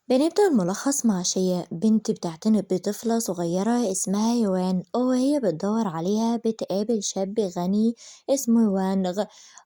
بنبدأ الملخص مع شيا بنت بتعتني بطفلة صغيرة اسمها يوان وهي بتدور عليها بتقابل شاب غني اسمه وانغ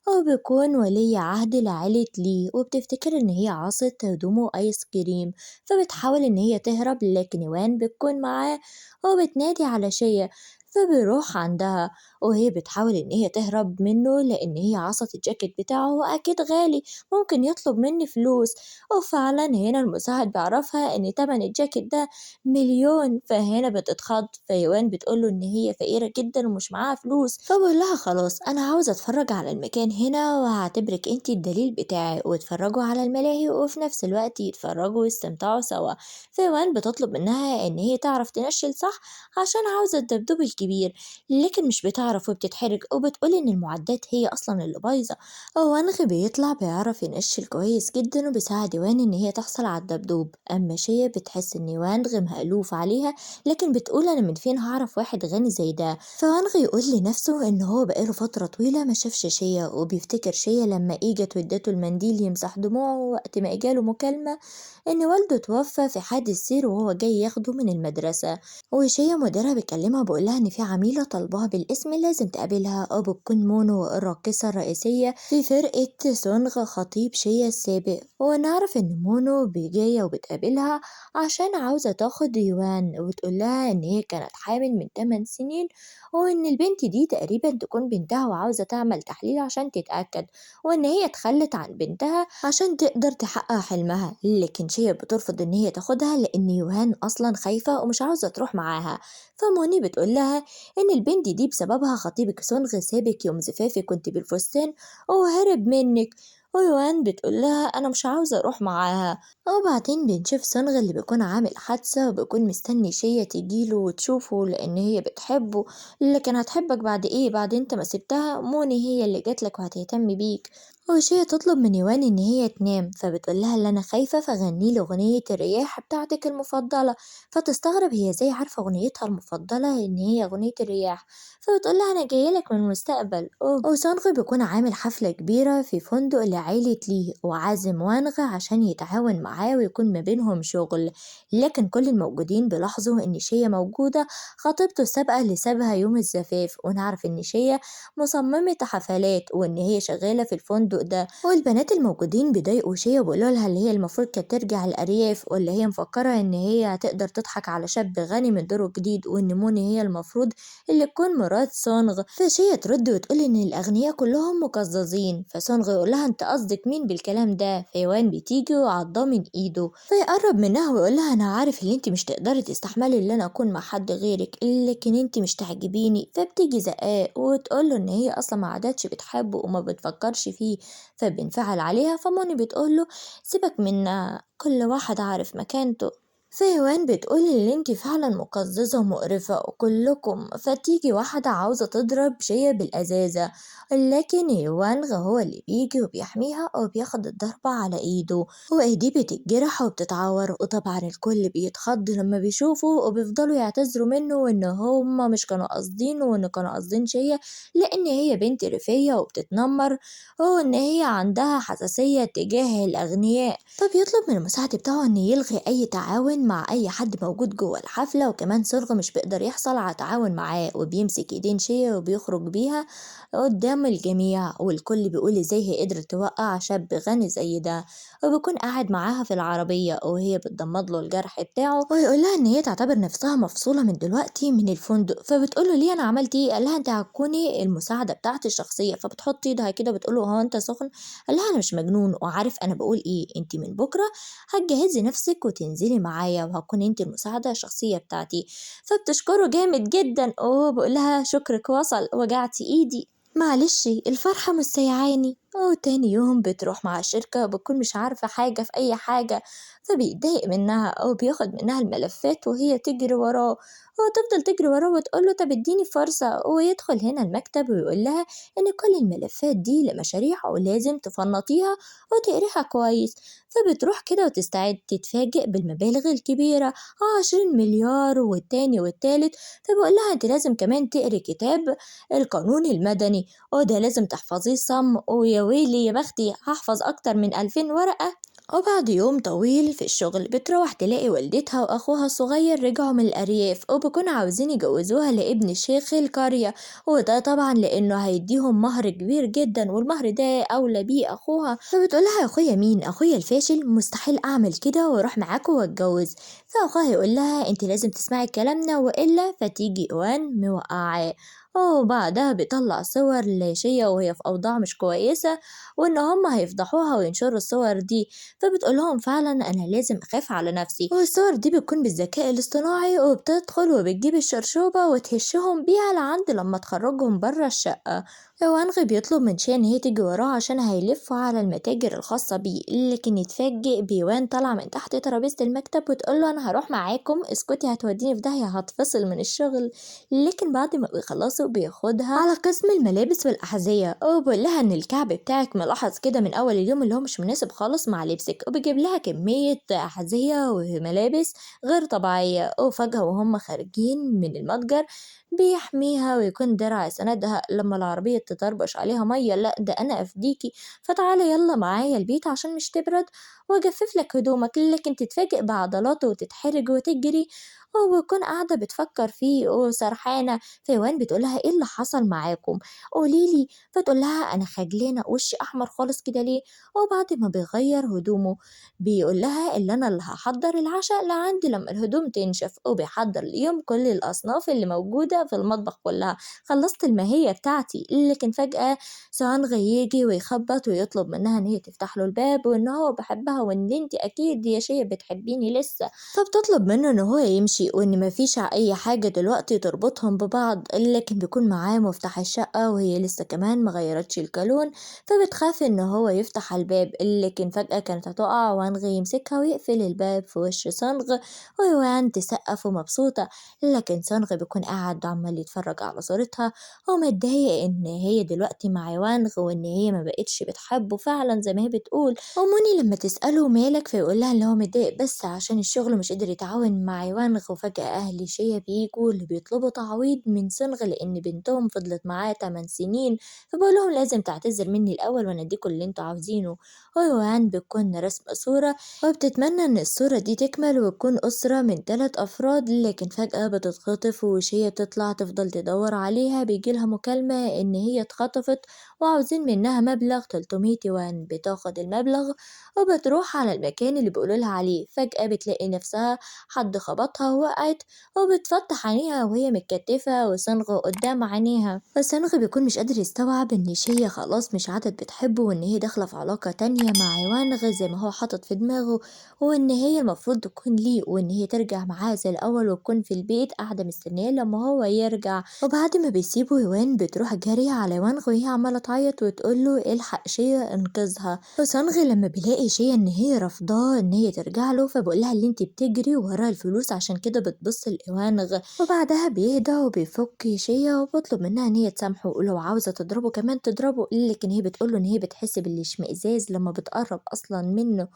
وبيكون ولي عهد لعائلة لي وبتفتكر إن هي عاصت هدومه آيس كريم فبتحاول إن هي تهرب لكن يوان بتكون معاه وبتنادي على شيا فبيروح عندها وهي بتحاول إن هي تهرب منه لأن هي عصت الجاكيت بتاعه وأكيد غالي ممكن يطلب مني فلوس وفعلا هنا المساعد بيعرفها إن تمن الجاكيت ده مليون فهنا بتتخض فيوان بتقوله إن هي فقيرة جدا ومش معاها فلوس فبقول لها خلاص أنا عاوزة أتفرج على المكان هنا وهعتبرك انتي الدليل بتاعي واتفرجوا على الملاهي وفي نفس الوقت يتفرجوا ويستمتعوا سوا فيوان بتطلب منها إن هي تعرف تنشل صح عشان عاوزة الدبدوب الكبير لكن مش بتعرف وبتتحرج وبتقول إن المعدات هي أصلا اللي بايظة وانغ بيطلع بيعرف ينشل كويس جدا وبيساعد يوان إن هي تحصل على الدبدوب أما شيا بتحس إن وانغ مألوف عليها لكن بتقول أنا من فين هعرف واحد غني زي ده فوانغ يقول لنفسه إن هو بقاله فترة طويلة ما شافش شيا وبيفتكر شيا لما إجت وادته المنديل يمسح دموعه وقت ما إجاله مكالمة إن والده توفى في حادث سير وهو جاي ياخده من المدرسة وشيا مديرها بيكلمها بيقولها إن في عميلة طالباها بالاسم لازم تقابلها وبتكون مونو الراقصة الرئيسية في فرقة سونغ خطيب شيا السابق ونعرف إن مونو جاية وبتقابلها عشان عاوزة تاخد يوان وتقولها إن هي كانت حامل من 8 سنين وإن البنت دي تقريبا تكون بنتها وعاوزة تعمل تحليل عشان تتأكد وإن هي تخلت عن بنتها عشان تقدر تحقق حلمها لكن شيا بترفض إن هي تاخدها لأن يوهان أصلا خايفة ومش عاوزة تروح معاها فموني بتقولها إن البنت دي بسببها خطيبك سونغ سابك يوم زفافك كنت بالفستان وهرب منك ويوان بتقولها أنا مش عاوزة أروح معاها وبعدين بنشوف سونغ اللي بيكون عامل حادثة وبيكون مستني شيا تجيله وتشوفه لأن هي بتحبه لكن هتحبك بعد إيه بعد أنت ما سبتها موني هي اللي جاتلك وهتهتم بيك وشيا تطلب من يوان إن هي تنام فبتقولها اللي أنا خايفة فغني له أغنية الرياح بتاعتك المفضلة فتستغرب هي ازاي عارفة أغنيتها المفضلة إن هي أغنية الرياح فبتقولها أنا جايلك من المستقبل وسونغ بيكون عامل حفلة كبيرة في فندق لعيلة ليه وعازم وانغ عشان يتعاون معاه ويكون ما بينهم شغل لكن كل الموجودين بيلاحظوا إن شيا موجودة خطيبته السابقة اللي سابها يوم الزفاف ونعرف إن شيا مصممة حفلات وإن هي شغالة في الفندق ده والبنات الموجودين بيضايقوا شيا وبيقولوا لها اللي هي المفروض كانت ترجع الأرياف واللي هي مفكرة إن هي هتقدر تضحك على شاب غني من دوره جديد وإن موني هي المفروض اللي تكون مرات سونغ فشيا ترد وتقول إن الأغنياء كلهم مقززين فسونغ يقول لها أنت قصدك مين بالكلام ده فيوان بتيجي وعضاه من إيده فيقرب منها ويقول لها أنا عارف إن أنت مش تقدري تستحملي إن أنا أكون مع حد غيرك لكن أنت مش تعجبيني فبتيجي زقاق وتقوله إن هي أصلا ما عادتش بتحبه وما بتفكرش فيه فبينفعل عليها فموني بتقوله سيبك منا كل واحد عارف مكانته فيوان بتقول اللي انتي فعلا مقززة ومقرفة وكلكم فتيجي واحدة عاوزة تضرب شيا بالأزازة لكن يوانغ هو اللي بيجي وبيحميها وبياخد الضربة على ايده وايديه بتتجرح وبتتعور وطبعا الكل بيتخض لما بيشوفوا وبيفضلوا يعتذروا منه وان هما مش كانوا قاصدينه وان كانوا قاصدين شيا لان هي بنت ريفية وبتتنمر وان هي عندها حساسية تجاه الأغنياء فبيطلب من المساعد بتاعه إن يلغي أي تعاون مع أي حد موجود جوه الحفلة وكمان صرغ مش بيقدر يحصل على تعاون معاه وبيمسك إيدين شيا وبيخرج بيها قدام الجميع والكل بيقول إزاي هي قدرت توقع شاب غني زي ده وبيكون قاعد معاها في العربية وهي بتضمد له الجرح بتاعه ويقول لها إن هي تعتبر نفسها مفصولة من دلوقتي من الفندق فبتقوله ليه أنا عملت إيه قال لها أنت هتكوني المساعدة بتاعتي الشخصية فبتحط إيدها كده بتقوله هو أنت سخن قال لها أنا مش مجنون وعارف أنا بقول إيه أنت من بكرة هتجهزي نفسك وتنزلي معايا وهكون انت المساعدة الشخصية بتاعتي فبتشكره جامد جدا بقولها شكرك وصل وجعتي ايدي معلش الفرحة مش سيعاني وتاني يوم بتروح مع الشركة وبتكون مش عارفة حاجة في أي حاجة فبيتضايق منها أو بياخد منها الملفات وهي تجري وراه وتفضل تجري وراه وتقوله طب اديني فرصة ويدخل هنا المكتب ويقول لها إن كل الملفات دي لمشاريع ولازم تفنطيها وتقريها كويس فبتروح كده وتستعد تتفاجئ بالمبالغ الكبيرة 20 مليار والتاني والتالت فبقول لها انت لازم كمان تقري كتاب القانون المدني وده لازم تحفظيه صم ويا ويلي يا بختي هحفظ أكتر من 2000 ورقة وبعد يوم طويل في الشغل بتروح تلاقي والدتها وأخوها الصغير رجعوا من الأرياف وبيكونوا عاوزين يجوزوها لابن شيخ القرية، وده طبعا لأنه هيديهم مهر كبير جدا والمهر ده أولى بيه أخوها. فبتقولها يا أخويا مين؟ أخويا الفاشل مستحيل أعمل كده وأروح معاكوا وأتجوز. فأخوها يقولها انت لازم تسمعي كلامنا وإلا فتيجي إيوان موقعاه. وبعدها بيطلع صور لشيا وهي في أوضاع مش كويسة، وإن هما هيفضحوها وينشروا الصور دي. فبتقول لهم فعلا أنا لازم أخاف على نفسي، والصور دي بتكون بالذكاء الاصطناعي وبتدخل وبتجيب الشرشوبة وتهشهم بيها لعند لما تخرجهم برا الشقة. وأنغي بيطلب من شيا إن هي تيجي وراه عشان هيلفوا على المتاجر الخاصة بيه، لكن يتفاجئ بيوان طالعة من تحت ترابيزة المكتب وتقوله أنا هروح معاكم، اسكتي هتوديني في داهية هتفصل من الشغل. لكن بعد ما بيخلصوا بياخدها على قسم الملابس والأحذية وبيقول لها إن الكعب بتاعك ملاحظ كده من أول اليوم اللي هو مش مناسب خالص مع لبسك، وبيجيب لها كمية أحذية وملابس غير طبيعية. وفجأة وهم خارجين من المتجر بيحميها ويكون درع سندها لما العربية تطربش عليها مية، لأ ده أنا أفديكي، فتعالى يلا معايا البيت عشان مش تبرد وأجفف لك هدومك. لكن تتفاجئ بعضلاته وتتحرج وتجري، وبتكون قاعدة بتفكر فيه وسرحانة. فيوان بتقولها ايه اللي حصل معاكم؟ قوليلي. فتقولها أنا خجلانة وشي أحمر خالص كده ليه. وبعد ما بيغير هدومه بيقولها اللي أنا اللي هحضر العشاء لعندي لما الهدوم تنشف، وبيحضر ليهم كل الأصناف اللي موجودة في المطبخ كلها. خلصت الماهية بتاعتي. لكن فجأة سوانغ يجي ويخبط ويطلب منها إن هي تفتح له الباب وإن هو بحبها وإن انتي أكيد يا شيء بتحبيني لسه. فبتطلب منه إن هو يمشي وإن مفيش أي حاجة دلوقتي تربطهم ببعض، لكن بيكون معاه مفتاح الشقة وهي لسه كمان مغيرتش الكالون. فبتخاف إن هو يفتح الباب، لكن فجأة كانت هتقع وانغ يمسكها ويقفل الباب في وش سونغ، ويوان تسقف ومبسوطة. لكن سونغ بيكون قاعد عمال يتفرج على صورتها ومتضايق إن هي دلوقتي مع يوانغ وإن هي ما بقتش بتحبه فعلا زي ما هي بتقول. وموني لما تسأله مالك فيقولها إن هو متضايق بس عشان الشغل مش قادر يتعاون مع يوانغ. وفجأة أهل شيا بيجوا اللي بيطلبوا تعويض من سونغ لأن بنتهم فضلت معاه 8 سنين، فبقول لهم لازم تعتذر مني الأول وأنا أديكوا اللي انتوا عاوزينه. ويوان بتكون رسمة صورة وبتتمنى إن الصورة دي تكمل وتكون أسرة من 3 أفراد، لكن فجأة بتتخطف وشيا تطلع تفضل تدور عليها. بيجيلها مكالمة إن هي اتخطفت وعاوزين منها مبلغ 300 يوان. بتاخد المبلغ وبتروح على المكان اللي بيقولولها عليه. فجأة بتلاقي نفسها حد خبطها ووقعت وبتفتح عينيها وهي متكتفة وصنغ قدام عينيها. فصنغ بيكون مش قادر يستوعب إن شيا خلاص مش عادت بتحبه وإن هي داخلة في علاقة تانية مع وانغ زي ما هو حاطط في دماغه، وإن هي المفروض تكون ليه وإن هي ترجع معاه زي الأول وتكون في البيت قاعدة مستنياه لما هو يرجع. وبعد ما بيسيبوا يوان بتروح جارية على وانغ وهي عمالة تعيط وتقوله الحق شيا انقذها. فصنغ لما بيلاقي شيا إن هي رافضاه إن هي ترجع له فبقولها اللي انتي بتجري ورا الفلوس عشان كده بتبص لإيوانغ. وبعدها بيهدى وبيفك شيا وبطلب منها إن هي تسامحه، ولو عاوزة تضربه كمان تضربه، لكن هي بتقوله إن هي بتحس بالاشمئزاز لما بتقرب أصلا منه.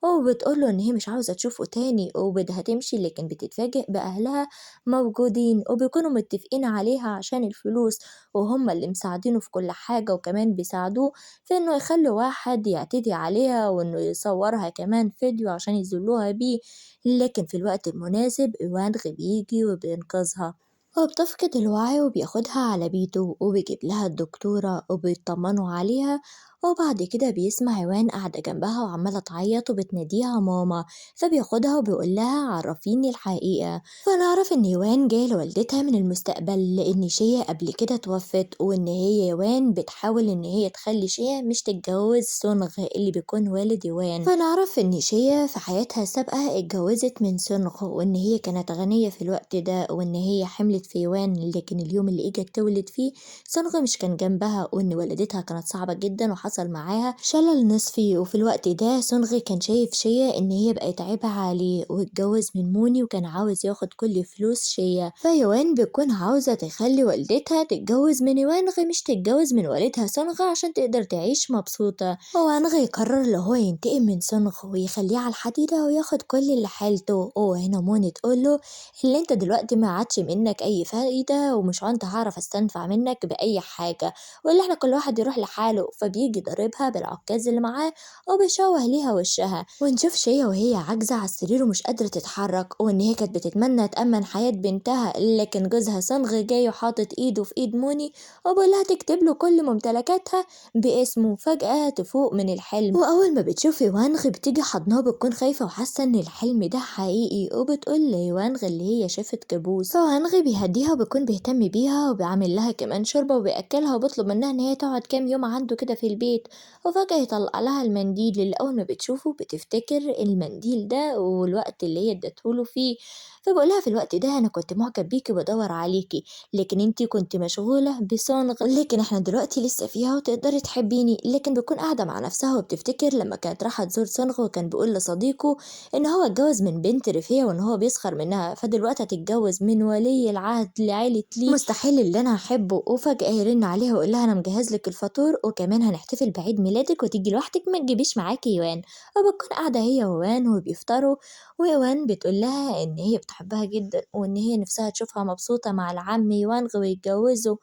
وبتقوله إن هي مش عاوزة تشوفه تاني وبدها تمشي، لكن بتتفاجئ بأهلها موجودين وبيكونوا متفقين عليها عشان الفلوس، وهم اللي مساعدينه في كل حاجة وكمان بيساعدوه في إنه يخلي واحد يعتدي عليها وإنه يصورها كمان فيديو عشان يذلوها بيه. لكن في الوقت المناسب إيوانغ بيجي وبينقذها وبتفقد الوعي وبياخدها على بيته وبيجيب لها الدكتورة وبيطمنوا عليها. وبعد كده بيسمع يوان قاعدة جنبها وعمالة تعيط وبتناديها ماما، فبياخدها وبيقول لها عرفيني الحقيقة. فنعرف إن يوان جاي لوالدتها من المستقبل لأن شيا قبل كده توفت، وإن هي يوان بتحاول إن هي تخلي شيا مش تتجوز سونغ اللي بيكون والد يوان. فنعرف إن شيا في حياتها السابقة اتجوزت من سونغ وإن هي كانت غنية في الوقت ده وإن هي حملت في يوان، لكن اليوم اللي اجت تولد فيه سونغ مش كان جنبها وإن والدتها كانت صعبة جدا وحصل معاها شلل نصفي. وفي الوقت ده سونغ كان شايف شيا إن هي بقت عيبة عليه واتجوز من موني وكان عاوز ياخد كل فلوس شيا. فيوان بتكون عاوزة تخلي والدتها تتجوز من وانغ مش تتجوز من والدها سونغ عشان تقدر تعيش مبسوطة. وانغ يقرر اللي هو ينتقم من سونغ ويخليه على الحديدة وياخد كل اللي حالته. وهنا موني تقوله اللي انت دلوقتي ما عادش منك اي فايدة ومش انت هعرف استنفع منك باي حاجة، واللي احنا كل واحد يروح لحاله. فبيجي بيجي ضاربها بالعكاز اللي معاه وبيشوه ليها وشها، ونشوف شيا وهي عاجزة على السرير ومش قادرة تتحرك، وإن هي كانت بتتمنى تأمن حياة بنتها، لكن جوزها سونغ جاي وحاطط إيده في إيد موني وبيقولها تكتب له كل ممتلكاتها باسمه. فجأة تفوق من الحلم، وأول ما بتشوف يوانغ بتيجي حضناه بتكون خايفة وحاسة إن الحلم ده حقيقي، وبتقول ليوانغ اللي هي شافت كابوس. فوانغ بيهديها وبيكون بيهتم بيها وبيعمل لها كمان شوربة وبيأكلها وبيطلب منها إن هي تقعد كام يوم عنده كده في البيت. وفجأة يطلع لها المنديل اللي أول ما بتشوفه بتفتكر المنديل ده والوقت اللي هي ادتهوله فيه، فبقولها في الوقت ده أنا كنت معجب بيكي وبدور عليكي، لكن انتي كنت مشغولة بصنغ، لكن احنا دلوقتي لسه فيها وتقدري تحبيني. لكن بتكون قاعدة مع نفسها وبتفتكر لما كانت رايحة تزور صنغ وكان بيقول لصديقه إن هو اتجوز من بنت رفيع وإن هو بيسخر منها، فدلوقتي هتتجوز من ولي العهد لعيلة لي، مستحيل اللي أنا أحبه. وفجأة يرن عليها ويقول لها أنا مجهز لك الفطور وكمان هنحتفل بعيد ميلادك وتيجي لوحدك ما تجيبيش معاكي يوان. وبتكون قاعدة هي ويوان وبيفطروا، وإيوان بتقول لها إن هي بتحبها جدا وإن هي نفسها تشوفها مبسوطة مع العم يوانغ ويتجوزوا.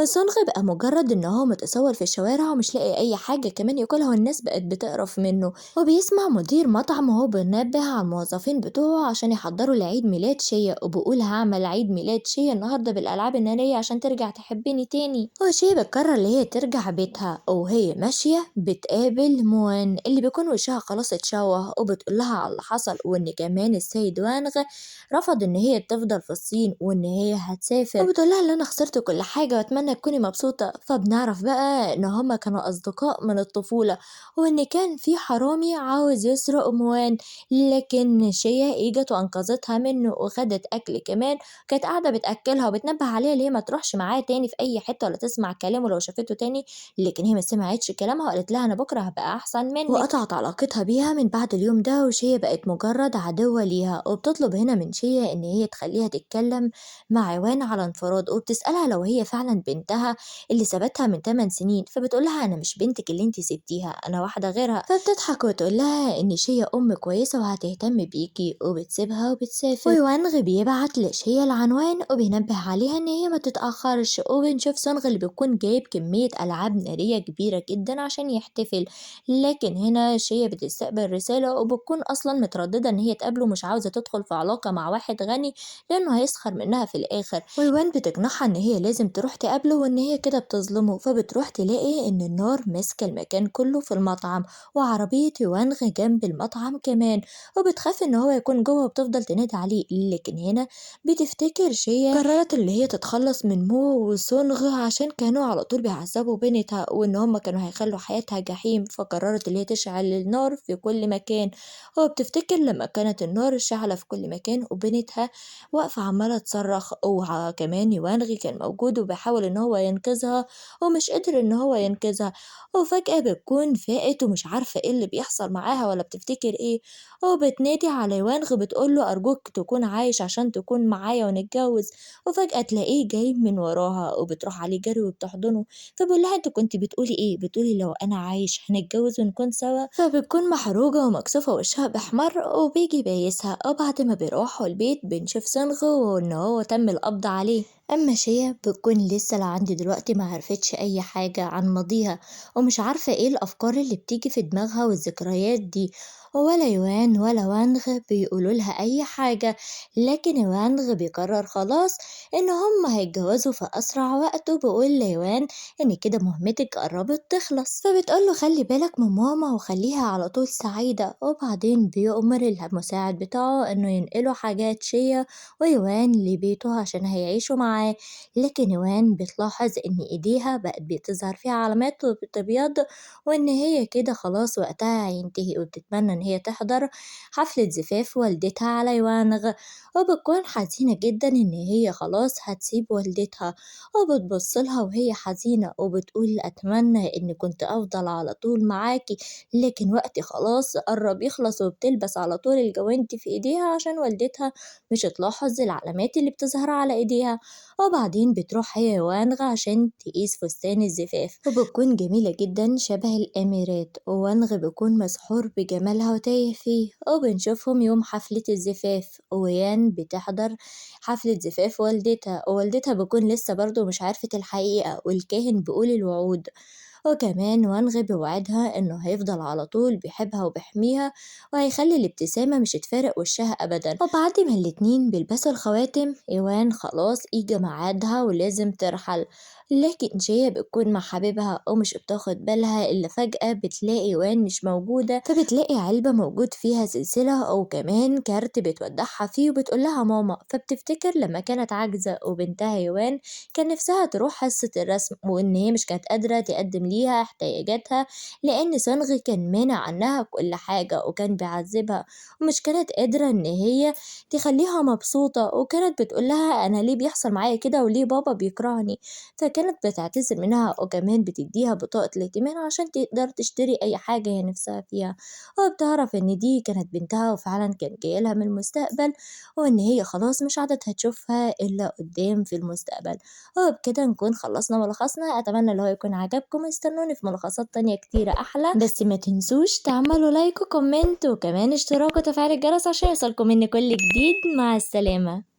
سونغ بقى مجرد إن هو متسول في الشوارع ومش لاقي أي حاجة كمان ياكلها والناس بقت بتقرف منه، وبيسمع مدير مطعم وهو بينبه على الموظفين بتوعه عشان يحضروا لعيد ميلاد شيا، وبيقول هعمل عيد ميلاد شيا النهاردة بالألعاب النارية عشان ترجع تحبني تاني. وشيا بتقرر اللي هي ترجع بيتها، وهي ماشية بتقابل موان اللي بيكون وشها خلاص اتشوه، وبتقول لها على اللي حصل وإن كمان السيد وانغ رفض إن هي تفضل في الصين وإن هي هتسافر، وبتقول لها إن أنا خسرت كل حاجة وأتمنى تكوني مبسوطة. فبنعرف بقى إن هما كانوا أصدقاء من الطفولة وإن كان في حرامي عاوز يسرق موان، لكن شيا إجت وأنقذتها منه وخدت أكل كمان، كانت قاعدة بتأكلها وبتنبه عليها اللي هي ما تروحش معاه تاني في أي حتة ولا تسمع كلامه لو شافته تاني، لكن هي ما سمعتش كلامها وقالت لها أنا بكرة هبقى أحسن منك، وقطعت علاقتها بيها من بعد اليوم ده. وشيا بقت مجرد عدوة ليها، وبتطلب هنا من شيا إن هي تخليها تتكلم مع عوان على انفراد، وبتسألها لو هي فعلا بنتها اللي سابتها من 8 سنين، فبتقولها أنا مش بنتك اللي انتي سبتيها، أنا واحدة غيرها. فبتضحك وتقولها إن شيا أم كويسة وهتهتم بيكي، وبتسيبها وبتسافر. ويوانغ بيبعت لشيا العنوان وبينبه عليها إن هي ما تتأخرش، وبنشوف سونغ اللي بيكون جايب كمية ألعاب نارية كبيرة جدا عشان يحتفل، لكن هنا شيا بتستقبل رسالة وبتكون أصلا مترددة إن هي تقابله، مش عاوزة تدخل في علاقة مع واحد غني لأنه هيسخر منها في الآخر. ويوان بتقنعها إن هي لازم تروح تقابله وإن هي كده بتظلمه، فبتروح تلاقي إن النار ماسكة المكان كله في المطعم وعربية يوانغ جنب المطعم كمان، وبتخاف إن هو يكون جوه وبتفضل تنادي عليه، لكن هنا بتفتكر شيا قررت اللي هي تتخلص من مو وسونغ عشان كانوا على طول بيعذبوا بنتها وإن هما كانوا هيخلوا حياتها جحيم، فقررت اللي هي تشعل النار في كل مكان. وبتفتكر لما كانت النار شعلة في كل مكان وبنتها واقفة عمالة تصرخ، وكمان يوانغي كان موجود وبيحاول إن هو ينقذها ومش قدر إن هو ينقذها، وفجأة بتكون فاقت ومش عارفة إيه اللي بيحصل معاها ولا بتفتكر إيه، وبتنادي على يوانغ بتقوله أرجوك تكون عايش عشان تكون معايا ونتجوز. وفجأة تلاقيه جاي من وراها وبتروح عليه جري وبتحضنه، فبقول لها انت كنت بتقولي ايه؟ بتقولي لو انا عايش هنتجوز ونكون سوا. فبتكون محروجة ومكسوفة وشها بيحمر وبيجي بايسها، وبعد ما بيروحوا البيت بنشوف سنغ وان هو تم القبض عليه. اما شيا بتكون لسه لعند دلوقتي ما عرفتش اي حاجة عن ماضيها ومش عارفة ايه الافكار اللي بتيجي في دماغها والذكريات دي، ولا يوان ولا وانغ بيقولوا لها اي حاجة، لكن وانغ بيقرر خلاص ان هم هيتجوزوا في اسرع وقت، وبيقول ليوان ان كده مهمتك قربت تخلص، فبتقوله خلي بالك من ماما وخليها على طول سعيدة. وبعدين بيؤمر المساعد بتاعه انه ينقله حاجات شيا ويوان لبيته عشان هيعيشوا معاه، لكن يوان بتلاحظ ان ايديها بقت بتظهر فيها علامات بتبيض وان هي كده خلاص وقتها هينتهي، وبتتمنى ان هي تحضر حفلة زفاف والدتها على يوانغ، وبتكون حزينة جدا إن هي خلاص هتسيب والدتها، وبتبصلها وهي حزينة وبتقول أتمنى إني كنت أفضل على طول معاكي، لكن وقتي خلاص قرب يخلص، وبتلبس على طول الجوانتي في إيديها عشان والدتها مش تلاحظ العلامات اللي بتظهر على إيديها. وبعدين بتروح هي وانغ عشان تقيس فستان الزفاف، وبتكون جميلة جدا شبه الأميرات، وانغ بيكون مسحور بجمالها وتايه فيه. وبنشوفهم يوم حفلة الزفاف ويان بتحضر حفلة زفاف والدتها، ووالدتها بتكون لسه برضو مش عارفة الحقيقة والكاهن بيقول الوعود، وكمان وانغي بوعدها إنه هيفضل على طول بيحبها وبيحميها، وهيخلي الابتسامة مش تفارق وشها أبدا. وبعد ما الاتنين بيلبسوا الخواتم، إيوان خلاص إجا ميعادها ولازم ترحل، لكن جاية بتكون مع حبيبها ومش بتاخد بالها إلا فجأة بتلاقي إيوان مش موجودة، فبتلاقي علبة موجود فيها سلسلة وكمان كارت بتودعها فيه وبتقولها ماما، فبتفتكر لما كانت عاجزة وبنتها إيوان كان نفسها تروح حصة الرسم، وإن هي مش كانت قادرة تقدم ليها احتياجاتها لأن صنغي كان مانع عنها كل حاجة وكان بيعذبها، ومش كانت قادرة إن هي تخليها مبسوطة، وكانت بتقولها أنا ليه بيحصل معايا كده وليه بابا بيكرهني، فكانت بتعتذر منها وكمان بتديها بطاقة الائتمان عشان تقدر تشتري أي حاجة هي نفسها فيها، وبتعرف إن دي كانت بنتها وفعلا كان جايلها من المستقبل، وإن هي خلاص مش عادة هتشوفها إلا قدام في المستقبل. وبكده نكون خلصنا ملخصنا، أتمنى اللي هو يكون عجبكم، استنوني في ملخصات تانية كتيرة أحلى، بس ما تنسوش تعملوا لايك وكومنت وكمان اشتراك وتفعيل الجرس عشان يوصلكم مني كل جديد. مع السلامة.